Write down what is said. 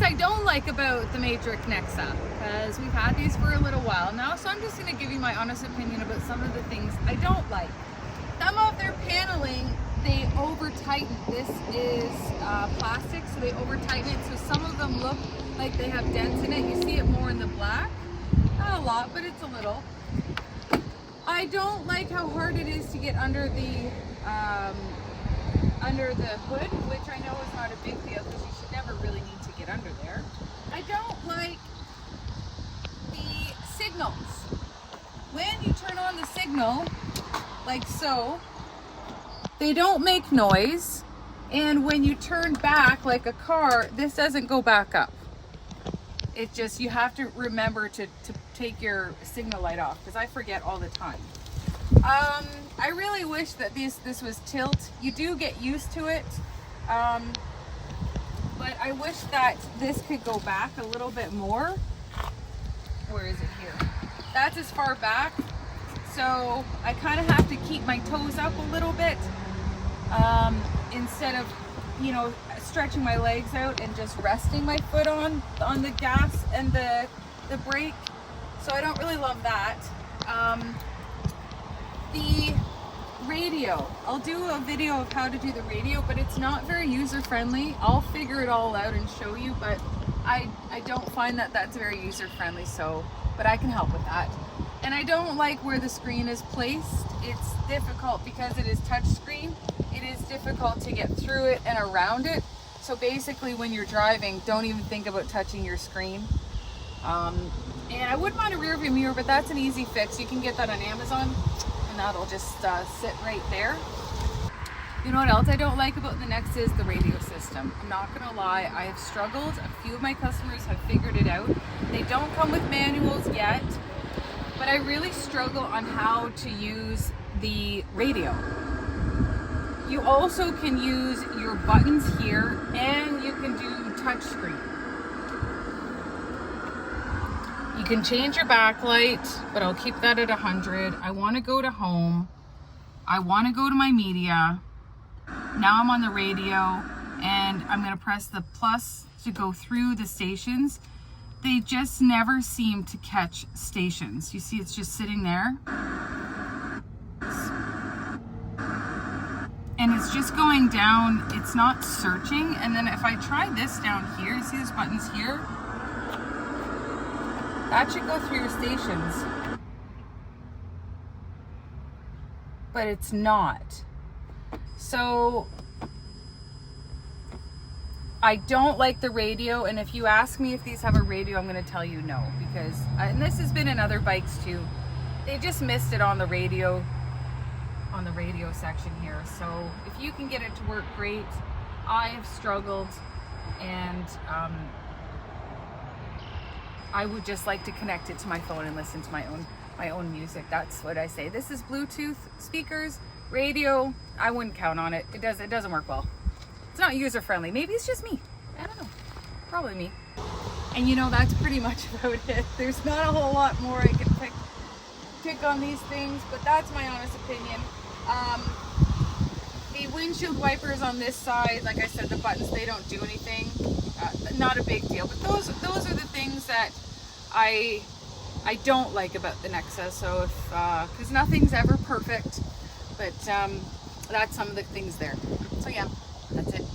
I don't like about the Matrix NEXA, because we've had these for a little while now, so I'm just going to give you my honest opinion about some of the things I don't like. Some of their paneling, they over tighten. This is plastic, so they over tighten it, so some of them look like they have dents in it. You see it more in the black. Not a lot, but it's a little. I don't like how hard it is to get under the hood, which I know is not a big deal because you should never really need to get under there. I don't like the signals. When you turn on the signal, like so, they don't make noise, and when you turn back like a car, this doesn't go back up. It just, you have to remember to take your signal light off, because I forget all the time. I really wish that this was tilt. You do get used to it, but I wish that this could go back a little bit more. Where is it here? That's as far back, so I kind of have to keep my toes up a little bit instead of, you know, stretching my legs out and just resting my foot on the gas and the brake. So I don't really love that. The radio, I'll do a video of how to do the radio, but it's not very user friendly. I'll figure it all out and show you, but I don't find that that's very user friendly, so, but I can help with that. And I don't like where the screen is placed. It's difficult because it is touch screen. It is difficult to get through it and around it. So basically when you're driving, don't even think about touching your screen. And I would mind a rear view mirror, but that's an easy fix. You can get that on Amazon, and that'll just sit right there. You know what else I don't like about the NEXA is the radio system. I'm not gonna lie, I have struggled. A few of my customers have figured it out. They don't come with manuals yet, but I really struggle on how to use the radio. You also can use your buttons here, and you can do touch screen. You can change your backlight, but I'll keep that at 100. I want to go to home. I want to go to my media. Now I'm on the radio, and I'm going to press the plus to go through the stations. They just never seem to catch stations. You see, it's just sitting there. And it's just going down, it's not searching. And then if I try this down here, see these buttons here? That should go through your stations. But it's not. So I don't like the radio, and if you ask me if these have a radio, I'm going to tell you no, because, and this has been in other bikes too, they just missed it on the radio section here. So if you can get it to work, great. I have struggled, and I would just like to connect it to my phone and listen to my own music. That's what I say. This is Bluetooth speakers, radio. I wouldn't count on it. It doesn't work well. It's not user friendly. Maybe it's just me. I don't know. Probably me. And you know, that's pretty much about it. There's not a whole lot more I can pick on these things, but that's my honest opinion. The windshield wipers on this side, like I said, the buttons, they don't do anything. Not a big deal, but those are the things that I don't like about the NEXA. So if because nothing's ever perfect, but that's some of the things there. So yeah, that's it.